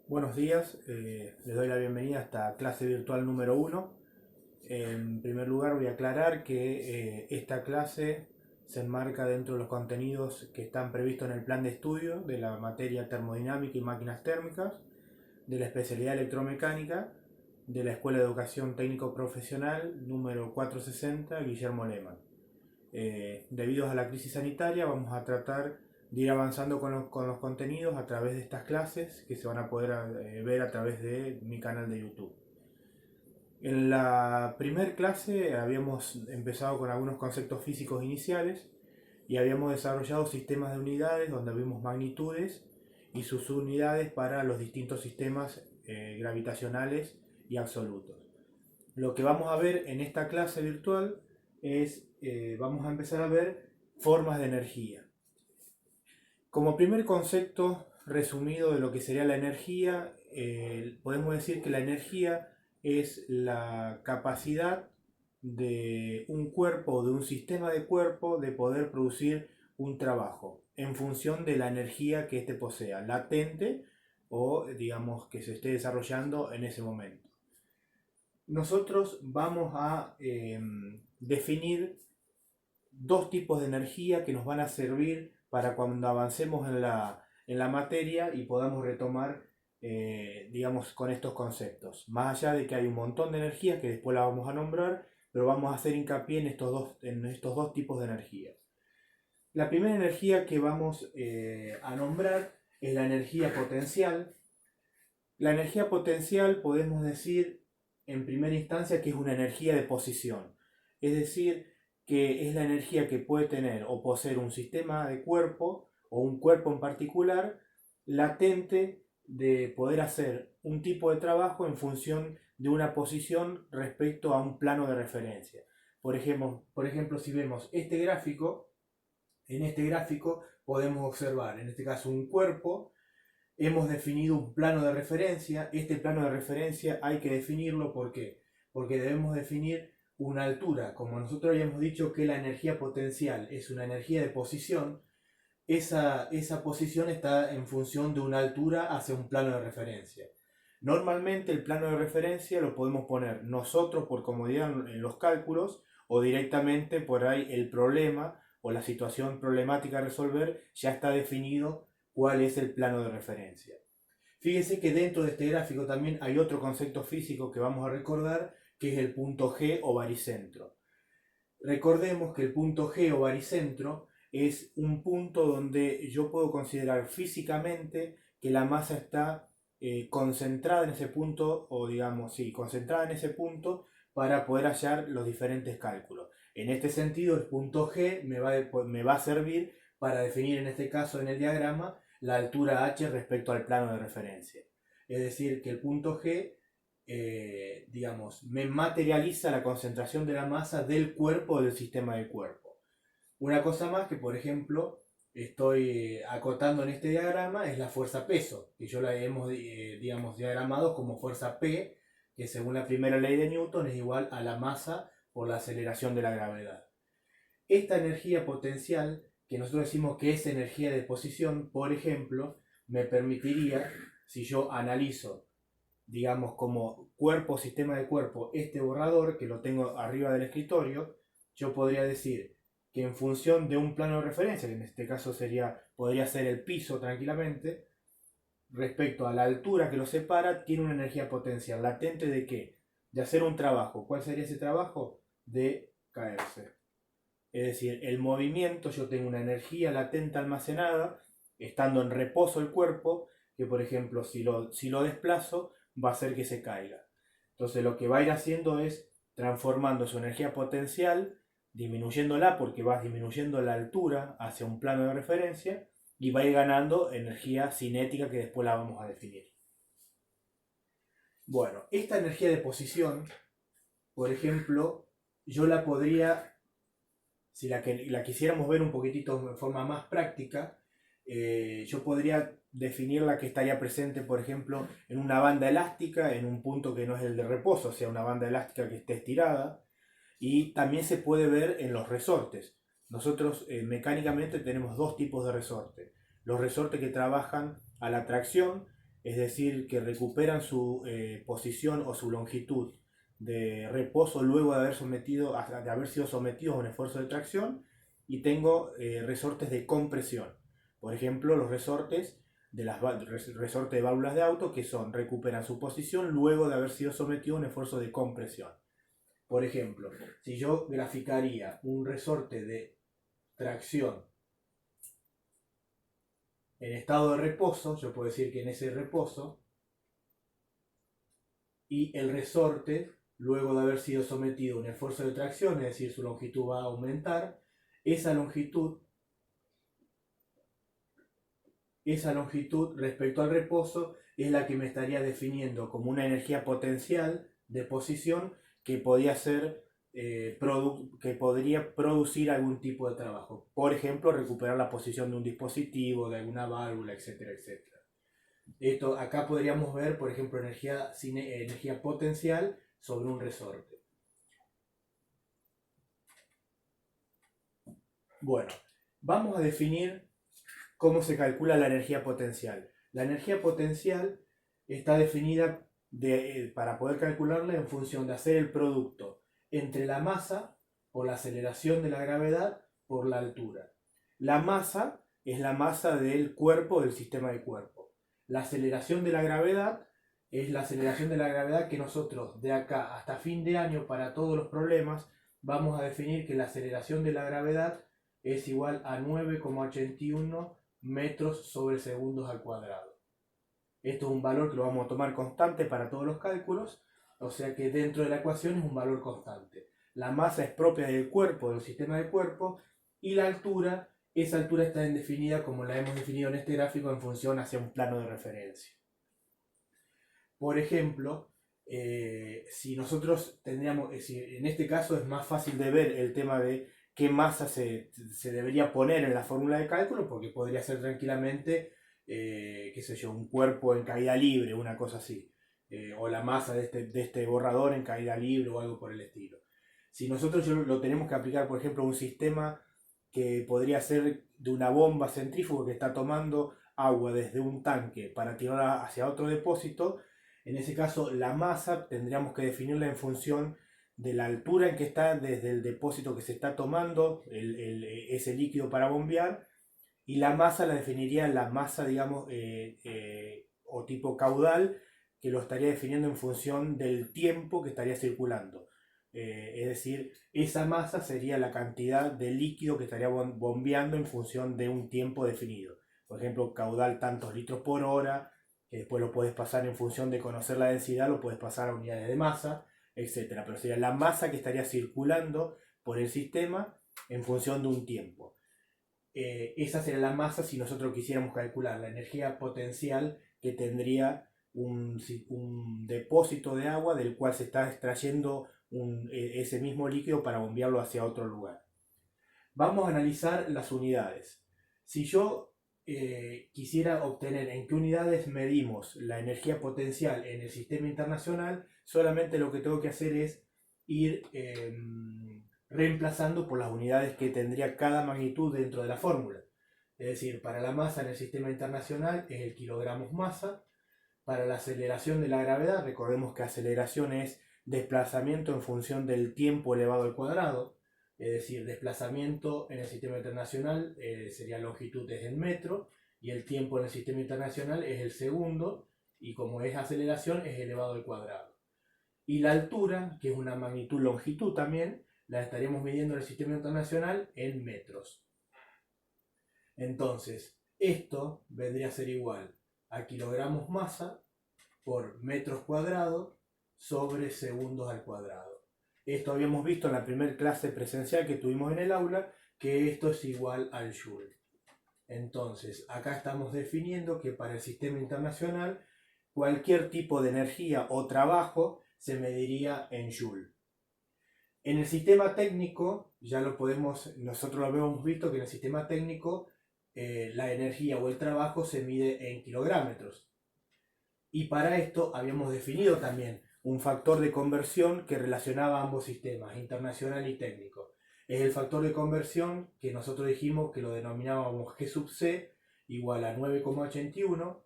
Buenos días, les doy la bienvenida a esta clase virtual número 1. En primer lugar voy a aclarar que esta clase se enmarca dentro de los contenidos que están previstos en el plan de estudio de la materia termodinámica y máquinas térmicas, de la especialidad electromecánica, de la Escuela de Educación Técnico Profesional número 460 Guillermo Lehmann. Debido a la crisis sanitaria vamos a tratar de ir avanzando con los contenidos a través de estas clases que se van a poder ver a través de mi canal de YouTube. En la primera clase habíamos empezado con algunos conceptos físicos iniciales y habíamos desarrollado sistemas de unidades donde vimos magnitudes y sus unidades para los distintos sistemas gravitacionales y absolutos. Lo que vamos a ver en esta clase virtual es, vamos a empezar a ver formas de energía. Como primer concepto resumido de lo que sería la energía, podemos decir que la energía es la capacidad de un cuerpo o de un sistema de cuerpo de poder producir un trabajo en función de la energía que éste posea, latente o digamos que se esté desarrollando en ese momento. Nosotros vamos a definir dos tipos de energía que nos van a servir para cuando avancemos en la materia y podamos retomar, digamos, con estos conceptos. Más allá de que hay un montón de energías que después la vamos a nombrar, pero vamos a hacer hincapié en estos dos tipos de energías. La primera energía que vamos a nombrar es la energía potencial. La energía potencial podemos decir en primera instancia que es una energía de posición, es decir, que es la energía que puede tener o poseer un sistema de cuerpo o un cuerpo en particular latente de poder hacer un tipo de trabajo en función de una posición respecto a un plano de referencia. Por ejemplo, si vemos este gráfico, en este gráfico podemos observar, en este caso, un cuerpo. Hemos definido un plano de referencia. Este plano de referencia hay que definirlo. ¿Por qué? Porque debemos definir una altura. Como nosotros habíamos dicho que la energía potencial es una energía de posición, esa posición está en función de una altura hacia un plano de referencia. Normalmente el plano de referencia lo podemos poner nosotros por comodidad en los cálculos o directamente por ahí el problema o la situación problemática a resolver ya está definido cuál es el plano de referencia. Fíjense que dentro de este gráfico también hay otro concepto físico que vamos a recordar, que es el punto G o baricentro. Recordemos que el punto G o baricentro es un punto donde yo puedo considerar físicamente que la masa está concentrada en ese punto, o digamos, sí, concentrada en ese punto para poder hallar los diferentes cálculos. En este sentido, el punto G me va a servir para definir, en este caso en el diagrama, la altura h respecto al plano de referencia. Es decir, que el punto G digamos, me materializa la concentración de la masa del cuerpo o del sistema de cuerpo. Una cosa más que, por ejemplo, estoy acotando en este diagrama es la fuerza peso, que yo la hemos, digamos, diagramado como fuerza P, que según la primera ley de Newton es igual a la masa por la aceleración de la gravedad. Esta energía potencial, que nosotros decimos que es energía de posición, por ejemplo, me permitiría, si yo analizo digamos, como cuerpo, sistema de cuerpo, este borrador que lo tengo arriba del escritorio, yo podría decir que en función de un plano de referencia, que en este caso podría ser el piso tranquilamente, respecto a la altura que lo separa, tiene una energía potencial latente de qué? De hacer un trabajo. ¿Cuál sería ese trabajo? De caerse. Es decir, el movimiento, yo tengo una energía latente almacenada, estando en reposo el cuerpo, que por ejemplo si lo desplazo va a hacer que se caiga. Entonces lo que va a ir haciendo es transformando su energía potencial, disminuyéndola porque va disminuyendo la altura hacia un plano de referencia y va a ir ganando energía cinética que después la vamos a definir. Bueno, esta energía de posición, por ejemplo, yo la podría si la quisiéramos ver un poquitito de forma más práctica, yo podría definirla que estaría presente, por ejemplo, en una banda elástica, en un punto que no es el de reposo, o sea, una banda elástica que esté estirada, y también se puede ver en los resortes. Nosotros mecánicamente tenemos dos tipos de resorte. Los resortes que trabajan a la tracción, es decir, que recuperan su posición o su longitud de reposo luego de haber sido sometidos a un esfuerzo de tracción, y tengo resortes de compresión. Por ejemplo, los resortes resorte de válvulas de auto, que recuperan su posición luego de haber sido sometidos a un esfuerzo de compresión. Por ejemplo, si yo graficaría un resorte de tracción en estado de reposo, yo puedo decir que en ese reposo, y el resorte, luego de haber sido sometido a un esfuerzo de tracción, es decir, su longitud va a aumentar, esa longitud respecto al reposo es la que me estaría definiendo como una energía potencial de posición que podría producir algún tipo de trabajo. Por ejemplo, recuperar la posición de un dispositivo, de alguna válvula, etcétera, etcétera. Acá podríamos ver, por ejemplo, energía potencial sobre un resorte. Bueno, vamos a definir cómo se calcula la energía potencial. La energía potencial está definida para poder calcularla en función de hacer el producto entre la masa por la aceleración de la gravedad por la altura. La masa es la masa del cuerpo, del sistema de cuerpo. La aceleración de la gravedad es la aceleración de la gravedad que nosotros de acá hasta fin de año, para todos los problemas, vamos a definir que la aceleración de la gravedad es igual a 9,81 metros sobre segundos al cuadrado. Esto es un valor que lo vamos a tomar constante para todos los cálculos, o sea que dentro de la ecuación es un valor constante. La masa es propia del cuerpo, del sistema de cuerpo, y la altura, esa altura está definida como la hemos definido en este gráfico en función hacia un plano de referencia. Por ejemplo, si nosotros tendríamos, en este caso es más fácil de ver el tema de qué masa se debería poner en la fórmula de cálculo, porque podría ser tranquilamente, qué sé yo, un cuerpo en caída libre, una cosa así, o la masa de este borrador en caída libre o algo por el estilo. Si nosotros lo tenemos que aplicar, por ejemplo, a un sistema que podría ser de una bomba centrífuga que está tomando agua desde un tanque para tirarla hacia otro depósito, en ese caso la masa tendríamos que definirla en función de la altura en que está desde el depósito que se está tomando ese líquido para bombear, y la masa la definiría la masa, digamos, o tipo caudal, que lo estaría definiendo en función del tiempo que estaría circulando. Es decir, esa masa sería la cantidad de líquido que estaría bombeando en función de un tiempo definido. Por ejemplo, caudal tantos litros por hora, que después lo puedes pasar en función de conocer la densidad, lo puedes pasar a unidades de masa, etc. Pero sería la masa que estaría circulando por el sistema en función de un tiempo. Esa sería la masa si nosotros quisiéramos calcular la energía potencial que tendría un depósito de agua del cual se está extrayendo ese mismo líquido para bombearlo hacia otro lugar. Vamos a analizar las unidades. Si yo quisiera obtener en qué unidades medimos la energía potencial en el sistema internacional, solamente lo que tengo que hacer es ir reemplazando por las unidades que tendría cada magnitud dentro de la fórmula. Es decir, para la masa en el sistema internacional es el kilogramos masa. Para la aceleración de la gravedad, recordemos que aceleración es desplazamiento en función del tiempo elevado al cuadrado. Es decir, desplazamiento en el sistema internacional sería longitud es el metro, y el tiempo en el sistema internacional es el segundo, y como es aceleración es elevado al cuadrado. Y la altura, que es una magnitud longitud también, la estaríamos midiendo en el sistema internacional en metros. Entonces, esto vendría a ser igual a kilogramos masa por metros cuadrados sobre segundos al cuadrado. Esto habíamos visto en la primera clase presencial que tuvimos en el aula, que esto es igual al joule. Entonces, acá estamos definiendo que para el sistema internacional cualquier tipo de energía o trabajo se mediría en joule. En el sistema técnico, nosotros lo habíamos visto que en el sistema técnico la energía o el trabajo se mide en kilográmetros. Y para esto habíamos definido también un factor de conversión que relacionaba ambos sistemas, internacional y técnico. Es el factor de conversión que nosotros dijimos que lo denominábamos G sub C igual a 9,81,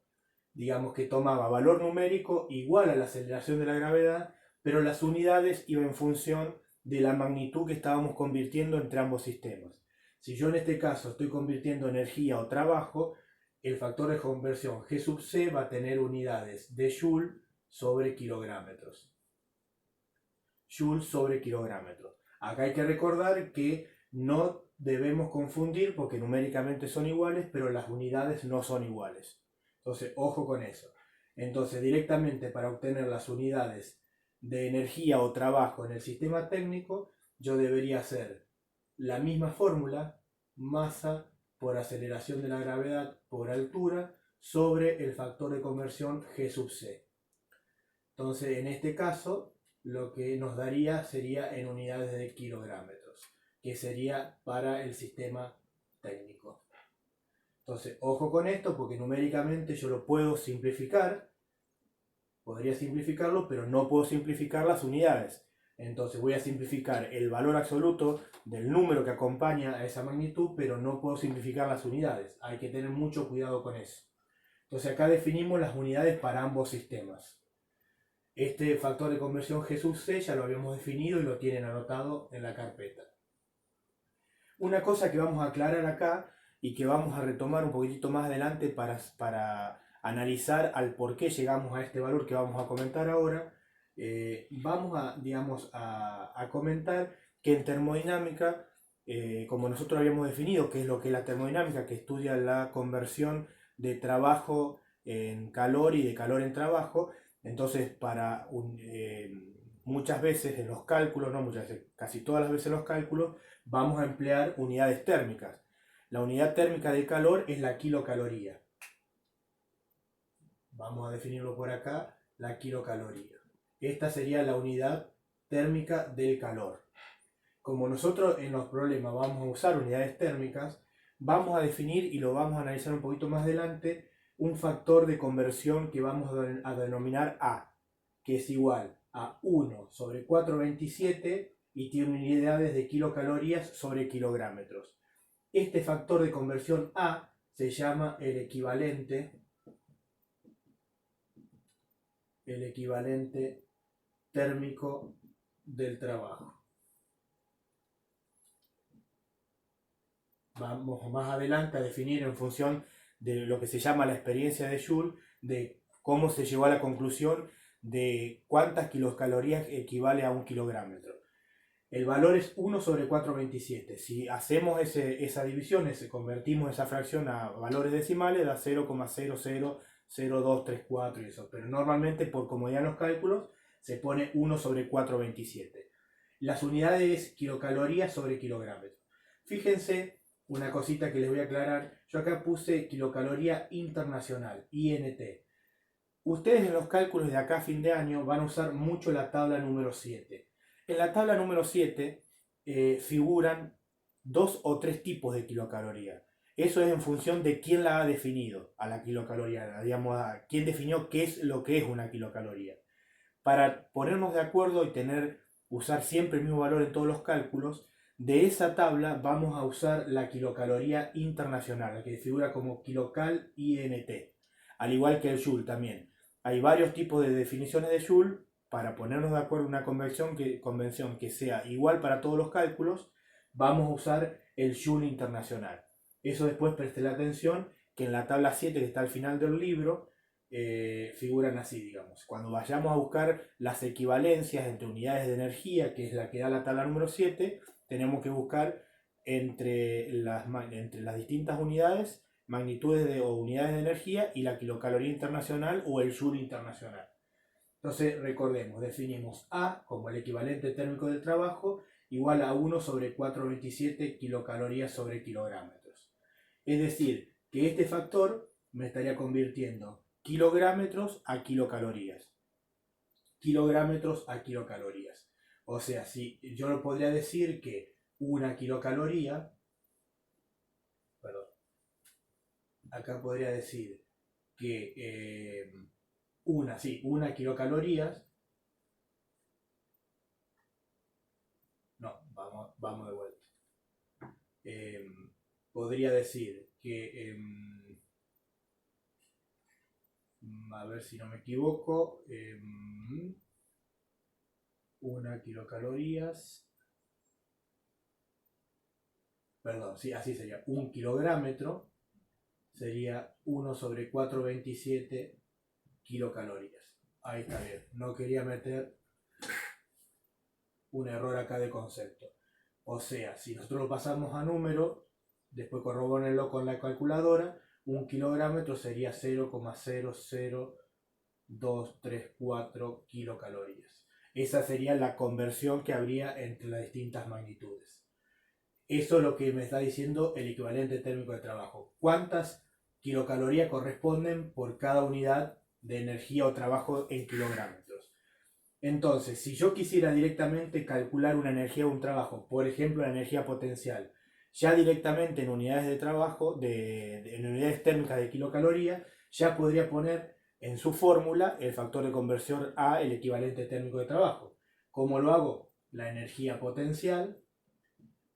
digamos que tomaba valor numérico igual a la aceleración de la gravedad, pero las unidades iban en función de la magnitud que estábamos convirtiendo entre ambos sistemas. Si yo en este caso estoy convirtiendo energía o trabajo, el factor de conversión G sub C va a tener unidades de Joule sobre kilográmetros. Joule sobre kilográmetros. Acá hay que recordar que no debemos confundir porque numéricamente son iguales, pero las unidades no son iguales. Entonces, ojo con eso. Entonces, directamente para obtener las unidades de energía o trabajo en el sistema técnico, yo debería hacer la misma fórmula, masa por aceleración de la gravedad por altura, sobre el factor de conversión G sub C. Entonces, en este caso, lo que nos daría sería en unidades de kilográmetros, que sería para el sistema técnico. Entonces, ojo con esto, porque numéricamente yo lo puedo simplificar, podría simplificarlo, pero no puedo simplificar las unidades. Entonces voy a simplificar el valor absoluto del número que acompaña a esa magnitud, pero no puedo simplificar las unidades. Hay que tener mucho cuidado con eso. Entonces acá definimos las unidades para ambos sistemas. Este factor de conversión G sub C ya lo habíamos definido y lo tienen anotado en la carpeta. Una cosa que vamos a aclarar acá y que vamos a retomar un poquitito más adelante para analizar al por qué llegamos a este valor que vamos a comentar ahora, vamos a comentar que en termodinámica, como nosotros habíamos definido, que es lo que es la termodinámica, que estudia la conversión de trabajo en calor y de calor en trabajo, entonces muchas veces en los cálculos, no muchas veces, casi todas las veces en los cálculos, vamos a emplear unidades térmicas. La unidad térmica del calor es la kilocaloría. Vamos a definirlo por acá, la kilocaloría. Esta sería la unidad térmica del calor. Como nosotros en los problemas vamos a usar unidades térmicas, vamos a definir y lo vamos a analizar un poquito más adelante, un factor de conversión que vamos a denominar A, que es igual a 1 sobre 427 y tiene unidades de kilocalorías sobre kilográmetros. Este factor de conversión A se llama el equivalente térmico del trabajo. Vamos más adelante a definir en función de lo que se llama la experiencia de Joule, de cómo se llegó a la conclusión de cuántas kilocalorías equivale a un kilográmetro. El valor es 1 sobre 427. Si hacemos esa división, convertimos esa fracción a valores decimales, da 0,000234 y eso. Pero normalmente, por comodidad en los cálculos, se pone 1 sobre 427. Las unidades kilocalorías sobre kilogramos. Fíjense una cosita que les voy a aclarar. Yo acá puse kilocaloría internacional, INT. Ustedes en los cálculos de acá a fin de año van a usar mucho la tabla número 7. En la tabla número 7 figuran 2 o 3 tipos de kilocaloría. Eso es en función de quién la ha definido a la kilocaloría, digamos, a quién definió qué es lo que es una kilocaloría. Para ponernos de acuerdo y usar siempre el mismo valor en todos los cálculos, de esa tabla vamos a usar la kilocaloría internacional, la que figura como kilocal INT, al igual que el Joule también. Hay varios tipos de definiciones de Joule. Para ponernos de acuerdo en una convención que sea igual para todos los cálculos, vamos a usar el Joule internacional. Eso después preste la atención que en la tabla 7 que está al final del libro figuran así, digamos. Cuando vayamos a buscar las equivalencias entre unidades de energía, que es la que da la tabla número 7, tenemos que buscar entre las distintas unidades, magnitudes o unidades de energía y la kilocaloría internacional o el Joule internacional. Entonces recordemos, definimos A como el equivalente térmico del trabajo igual a 1 sobre 427 kilocalorías sobre kilográmetros. Es decir, que este factor me estaría convirtiendo kilográmetros a kilocalorías. Kilográmetros a kilocalorías. O sea, si yo lo podría decir que una kilocaloría, perdón, acá podría decir que una kilocalorías. No, vamos de vuelta. Podría decir que a ver si no me equivoco, 1 kilocalorías, perdón, sí, así sería, 1 kilográmetro sería 1 sobre 4,27 kilocalorías. Ahí está bien, no quería meter un error acá de concepto. O sea, si nosotros lo pasamos a número, después corrobórenlo con la calculadora, 1 kilográmetro sería 0,00234 kilocalorías. Esa sería la conversión que habría entre las distintas magnitudes. Eso es lo que me está diciendo el equivalente térmico de trabajo. ¿Cuántas kilocalorías corresponden por cada unidad de energía o trabajo en kilogramos? Entonces, si yo quisiera directamente calcular una energía o un trabajo, por ejemplo la energía potencial, ya directamente en unidades de trabajo, en unidades térmicas de kilocaloría, ya podría poner en su fórmula el factor de conversión a el equivalente térmico de trabajo. ¿Cómo lo hago? La energía potencial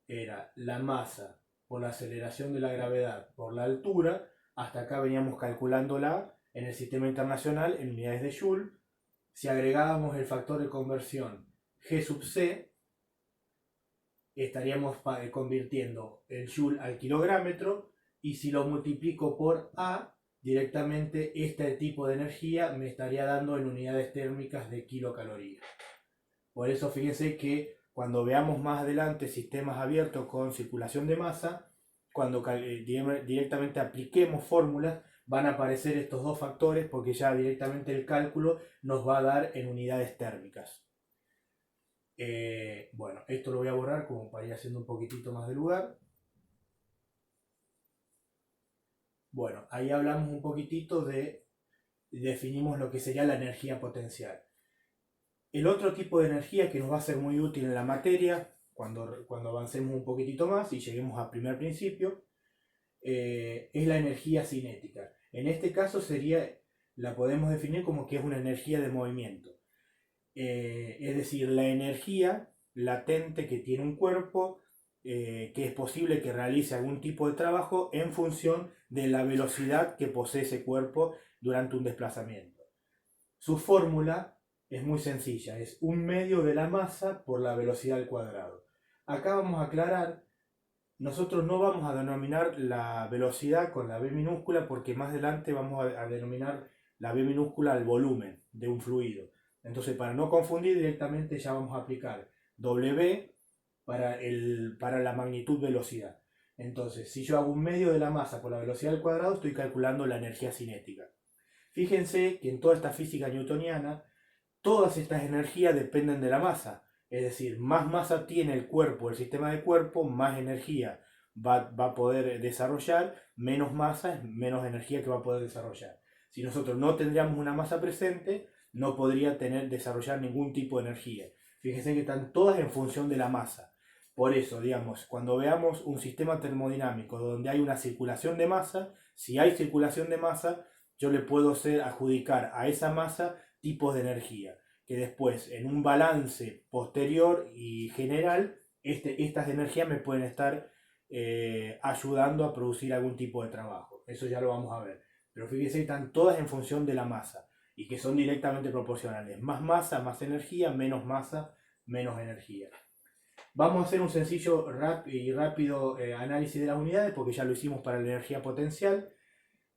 era la masa por la aceleración de la gravedad por la altura. Hasta acá veníamos calculándola en el sistema internacional en unidades de Joule. Si agregábamos el factor de conversión G sub C, estaríamos convirtiendo el Joule al kilográmetro, y si lo multiplico por A, directamente este tipo de energía me estaría dando en unidades térmicas de kilocalorías. Por eso fíjense que cuando veamos más adelante sistemas abiertos con circulación de masa, cuando directamente apliquemos fórmulas, van a aparecer estos dos factores, porque ya directamente el cálculo nos va a dar en unidades térmicas. Bueno, esto lo voy a borrar como para ir haciendo un poquitito más de lugar. Bueno, ahí hablamos un poquitito definimos lo que sería la energía potencial. El otro tipo de energía que nos va a ser muy útil en la materia, cuando avancemos un poquitito más y lleguemos al primer principio, es la energía cinética. En este caso la podemos definir como que es una energía de movimiento. Es decir, la energía latente que tiene un cuerpo, que es posible que realice algún tipo de trabajo en función de la velocidad que posee ese cuerpo durante un desplazamiento. Su fórmula es muy sencilla, es 1/2 de la masa por la velocidad al cuadrado. Acá vamos a aclarar, nosotros no vamos a denominar la velocidad con la v minúscula, porque más adelante vamos a denominar la v minúscula al volumen de un fluido. Entonces, para no confundir, directamente ya vamos a aplicar W para la magnitud velocidad. Entonces, si yo hago 1/2 de la masa por la velocidad al cuadrado, estoy calculando la energía cinética. Fíjense que en toda esta física newtoniana, todas estas energías dependen de la masa. Es decir, más masa tiene el cuerpo, el sistema de cuerpo, más energía va a poder desarrollar, menos masa es menos energía que va a poder desarrollar. Si nosotros no tendríamos una masa presente, no podría desarrollar ningún tipo de energía. Fíjense que están todas en función de la masa. Por eso, digamos, cuando veamos un sistema termodinámico donde hay una circulación de masa, si hay circulación de masa, yo le puedo adjudicar a esa masa tipos de energía, que después en un balance posterior y general, estas energías me pueden estar ayudando a producir algún tipo de trabajo. Eso ya lo vamos a ver. Pero fíjense que están todas en función de la masa y que son directamente proporcionales. Más masa, más energía; menos masa, menos energía. Vamos a hacer un sencillo y rápido análisis de las unidades, porque ya lo hicimos para la energía potencial.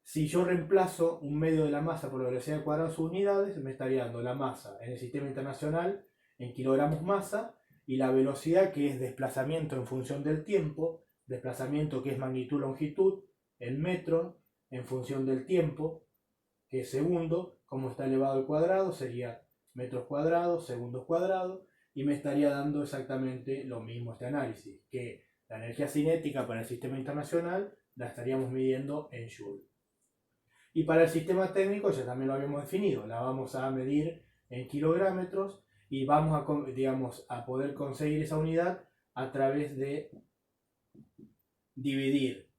Si yo reemplazo 1/2 de la masa por la velocidad al cuadrado de sus unidades, me estaría dando la masa en el sistema internacional en kilogramos masa, y la velocidad, que es desplazamiento en función del tiempo, desplazamiento que es magnitud-longitud en metros en función del tiempo, que es segundo, como está elevado al cuadrado, sería metros cuadrados, segundos cuadrados, y me estaría dando exactamente lo mismo este análisis, que la energía cinética para el sistema internacional la estaríamos midiendo en Joule. Y para el sistema técnico ya también lo habíamos definido, la vamos a medir en kilográmetros, y vamos a poder conseguir esa unidad a través de dividir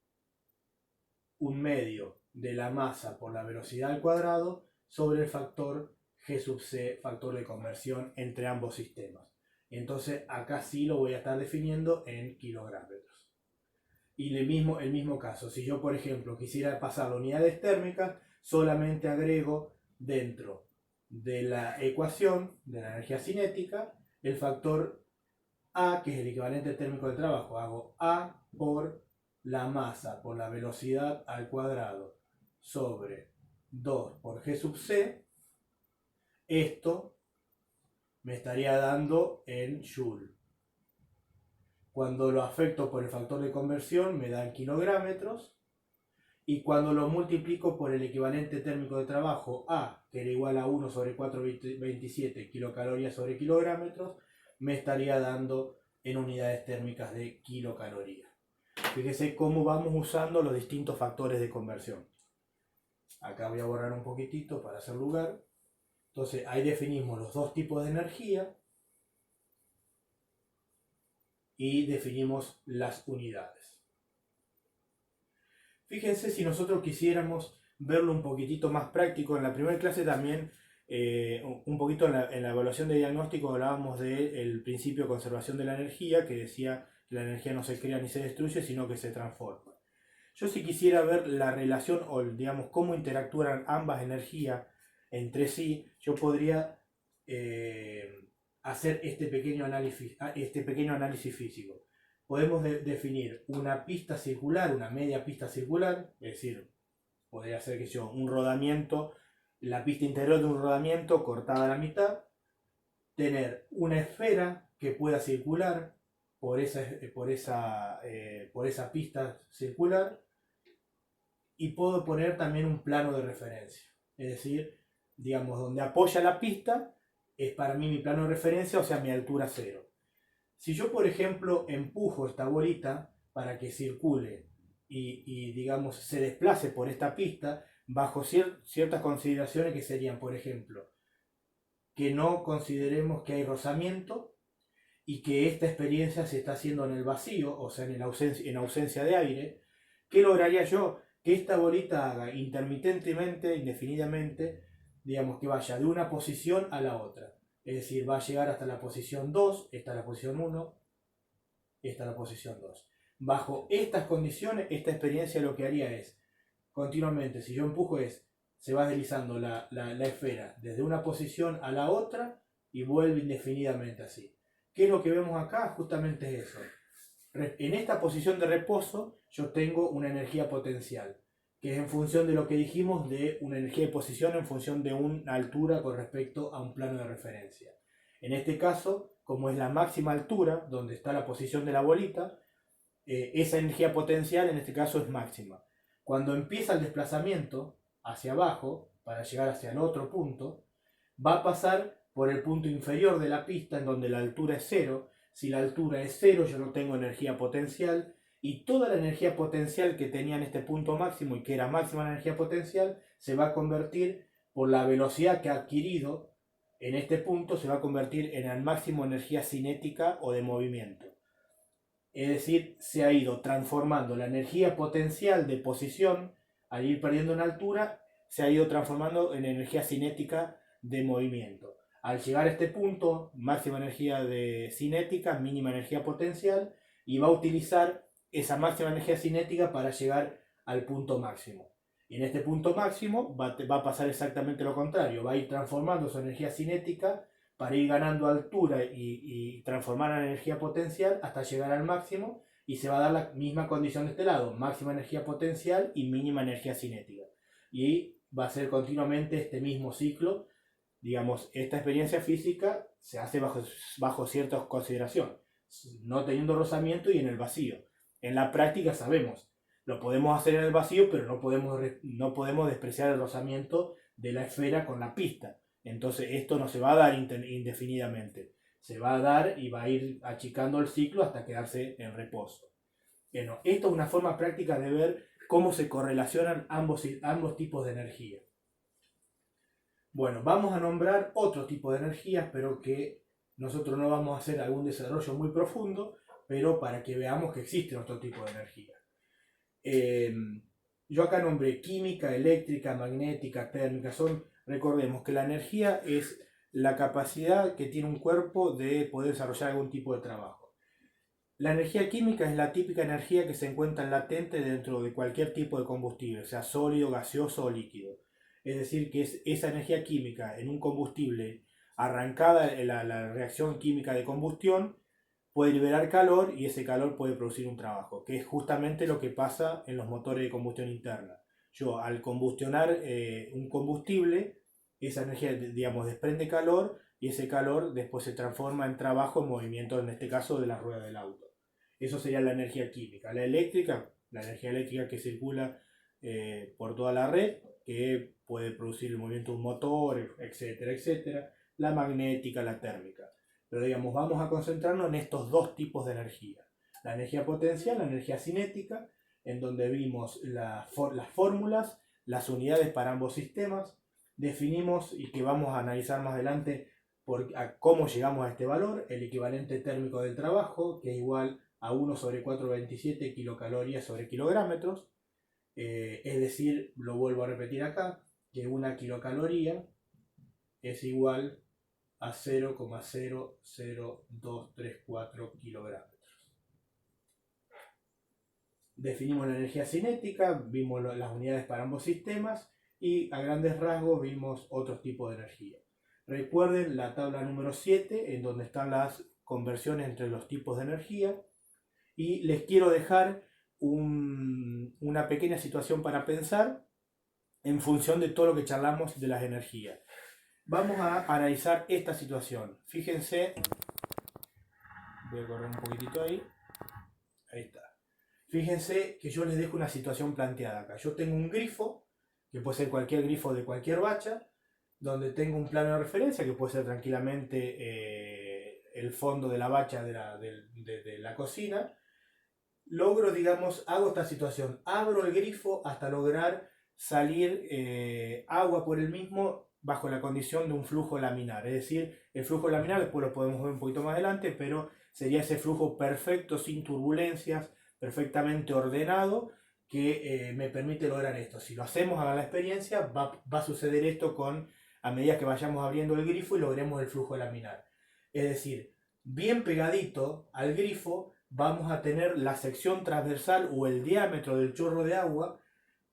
1/2 de la masa por la velocidad al cuadrado sobre el factor G sub C, factor de conversión entre ambos sistemas. Entonces acá sí lo voy a estar definiendo en kilográmetros. Y el mismo caso, si yo por ejemplo quisiera pasar a unidades térmicas, solamente agrego dentro de la ecuación de la energía cinética el factor A, que es el equivalente térmico de trabajo. Hago A por la masa, por la velocidad al cuadrado, sobre 2 por G sub C. Esto me estaría dando en Joule. Cuando lo afecto por el factor de conversión me dan kilográmetros. Y cuando lo multiplico por el equivalente térmico de trabajo A, que era igual a 1 sobre 4,27 kilocalorías sobre kilográmetros, me estaría dando en unidades térmicas de kilocalorías. Fíjese cómo vamos usando los distintos factores de conversión. Acá voy a borrar un poquitito para hacer lugar. Entonces ahí definimos los dos tipos de energía y definimos las unidades. Fíjense, si nosotros quisiéramos verlo un poquitito más práctico, en la primera clase también, un poquito en la evaluación de diagnóstico hablábamos del principio de conservación de la energía, que decía que la energía no se crea ni se destruye, sino que se transforma. Yo, si quisiera ver la relación o digamos cómo interactúan ambas energías entre sí, yo podría hacer este pequeño análisis físico. Podemos definir una pista circular, una media pista circular, es decir, podría ser que yo un rodamiento, la pista interior de un rodamiento cortada a la mitad, tener una esfera que pueda circular por esa pista circular, y puedo poner también un plano de referencia, es decir, digamos, donde apoya la pista es para mí mi plano de referencia, o sea, mi altura cero. Si yo, por ejemplo, empujo esta bolita para que circule y digamos, se desplace por esta pista, bajo ciertas consideraciones que serían, por ejemplo, que no consideremos que hay rozamiento y que esta experiencia se está haciendo en el vacío, o sea, en ausencia de aire, ¿qué lograría yo? Que esta bolita haga intermitentemente, indefinidamente, digamos, que vaya de una posición a la otra. Es decir, va a llegar hasta la posición 2, esta es la posición 1, esta es la posición 2. Bajo estas condiciones, esta experiencia lo que haría es, continuamente, si yo empujo se va deslizando la esfera desde una posición a la otra y vuelve indefinidamente así. ¿Qué es lo que vemos acá? Justamente eso. En esta posición de reposo yo tengo una energía potencial, que es en función de lo que dijimos de una energía de posición en función de una altura con respecto a un plano de referencia. En este caso, como es la máxima altura donde está la posición de la bolita, esa energía potencial en este caso es máxima. Cuando empieza el desplazamiento hacia abajo, para llegar hacia el otro punto, va a pasar por el punto inferior de la pista en donde la altura es cero. Si la altura es cero, yo no tengo energía potencial, y toda la energía potencial que tenía en este punto máximo y que era máxima energía potencial se va a convertir, por la velocidad que ha adquirido en este punto, se va a convertir en el máximo energía cinética o de movimiento. Es decir, se ha ido transformando la energía potencial de posición, al ir perdiendo en altura, se ha ido transformando en energía cinética de movimiento. Al llegar a este punto, máxima energía de cinética, mínima energía potencial, y va a utilizar esa máxima energía cinética para llegar al punto máximo. Y en este punto máximo va a pasar exactamente lo contrario, va a ir transformando su energía cinética para ir ganando altura y transformar en energía potencial hasta llegar al máximo, y se va a dar la misma condición de este lado, máxima energía potencial y mínima energía cinética. Y va a ser continuamente este mismo ciclo. Digamos, esta experiencia física se hace bajo ciertas consideraciones, no teniendo rozamiento y en el vacío. En la práctica sabemos, lo podemos hacer en el vacío, pero no podemos despreciar el rozamiento de la esfera con la pista. Entonces esto no se va a dar indefinidamente. Se va a dar y va a ir achicando el ciclo hasta quedarse en reposo. Bueno, esto es una forma práctica de ver cómo se correlacionan ambos tipos de energía. Bueno, vamos a nombrar otro tipo de energías, pero que nosotros no vamos a hacer algún desarrollo muy profundo, pero para que veamos que existe otro tipo de energía. Yo acá nombré química, eléctrica, magnética, térmica. Recordemos que la energía es la capacidad que tiene un cuerpo de poder desarrollar algún tipo de trabajo. La energía química es la típica energía que se encuentra latente dentro de cualquier tipo de combustible, sea sólido, gaseoso o líquido. es decir, que es esa energía química en un combustible arrancada la reacción química de combustión, puede liberar calor y ese calor puede producir un trabajo, que es justamente lo que pasa en los motores de combustión interna. Yo al combustionar un combustible, esa energía, digamos, desprende calor y ese calor después se transforma en trabajo, en movimiento, en este caso de la rueda del auto. Eso sería la energía química. La eléctrica, la energía eléctrica que circula por toda la red, que puede producir el movimiento de un motor, etcétera, etcétera. La magnética, la térmica. Pero digamos, vamos a concentrarnos en estos dos tipos de energía. La energía potencial, la energía cinética, en donde vimos las fórmulas, las unidades para ambos sistemas, definimos y que vamos a analizar más adelante cómo llegamos a este valor, el equivalente térmico del trabajo, que es igual a 1/427 kilocalorías sobre kilográmetros, es decir, lo vuelvo a repetir acá, que una kilocaloría es igual a 0,00234 kilogramos. Definimos la energía cinética, vimos las unidades para ambos sistemas y a grandes rasgos vimos otros tipos de energía. Recuerden la tabla número 7 en donde están las conversiones entre los tipos de energía y les quiero dejar una pequeña situación para pensar en función de todo lo que charlamos de las energías. Vamos a analizar esta situación. Fíjense, voy a correr un poquitito ahí. Ahí está. Fíjense que yo les dejo una situación planteada acá. Yo tengo un grifo, que puede ser cualquier grifo de cualquier bacha, donde tengo un plano de referencia, que puede ser tranquilamente el fondo de la bacha de la cocina. Logro, digamos, hago esta situación. Abro el grifo hasta lograr salir agua por el mismo bajo la condición de un flujo laminar. Es decir, el flujo laminar después lo podemos ver un poquito más adelante, pero sería ese flujo perfecto, sin turbulencias, perfectamente ordenado, que me permite lograr esto. Si lo hacemos, haga la experiencia, va a suceder esto a medida que vayamos abriendo el grifo y logremos el flujo laminar. Es decir, bien pegadito al grifo vamos a tener la sección transversal o el diámetro del chorro de agua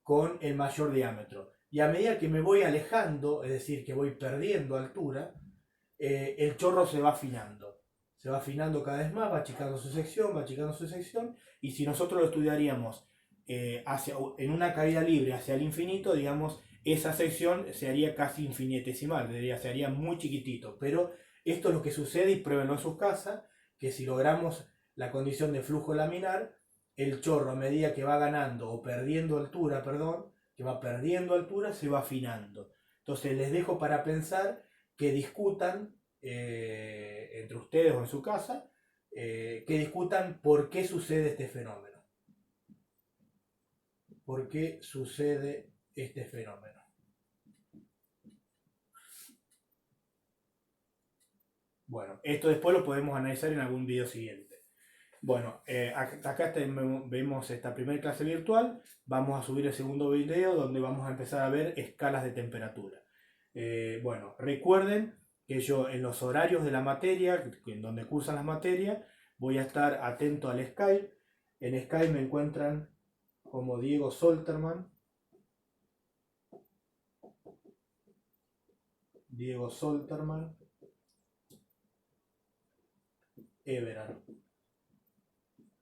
con el mayor diámetro. Y a medida que me voy alejando, es decir, que voy perdiendo altura, el chorro se va afinando. Se va afinando cada vez más, va achicando su sección, y si nosotros lo estudiaríamos en una caída libre hacia el infinito, digamos, esa sección se haría casi infinitesimal, se haría muy chiquitito. Pero esto es lo que sucede, y pruébenlo en sus casas, que si logramos la condición de flujo laminar, el chorro a medida que va ganando o perdiendo altura, que va perdiendo altura, se va afinando. Entonces les dejo para pensar, que discutan entre ustedes o en su casa, que discutan por qué sucede este fenómeno. ¿Por qué sucede este fenómeno? Bueno, esto después lo podemos analizar en algún video siguiente. Bueno, acá vemos esta primera clase virtual. Vamos a subir el segundo video donde vamos a empezar a ver escalas de temperatura. Bueno, recuerden que yo en los horarios de la materia, en donde cursan las materias, voy a estar atento al Skype. En Skype me encuentran como Diego Solterman. Diego Solterman.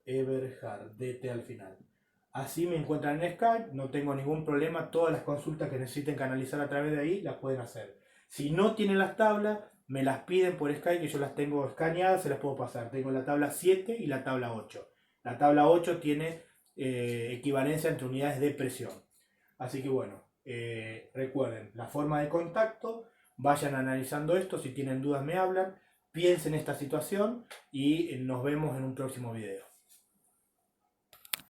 Eberhard, DT al final. Así me encuentran en Skype, no tengo ningún problema, todas las consultas que necesiten canalizar a través de ahí las pueden hacer. Si no tienen las tablas, me las piden por Skype, que yo las tengo escaneadas, se las puedo pasar. Tengo la tabla 7 y la tabla 8. La tabla 8 tiene equivalencia entre unidades de presión. Así que bueno, recuerden, la forma de contacto, vayan analizando esto, si tienen dudas me hablan, piensen esta situación y nos vemos en un próximo video.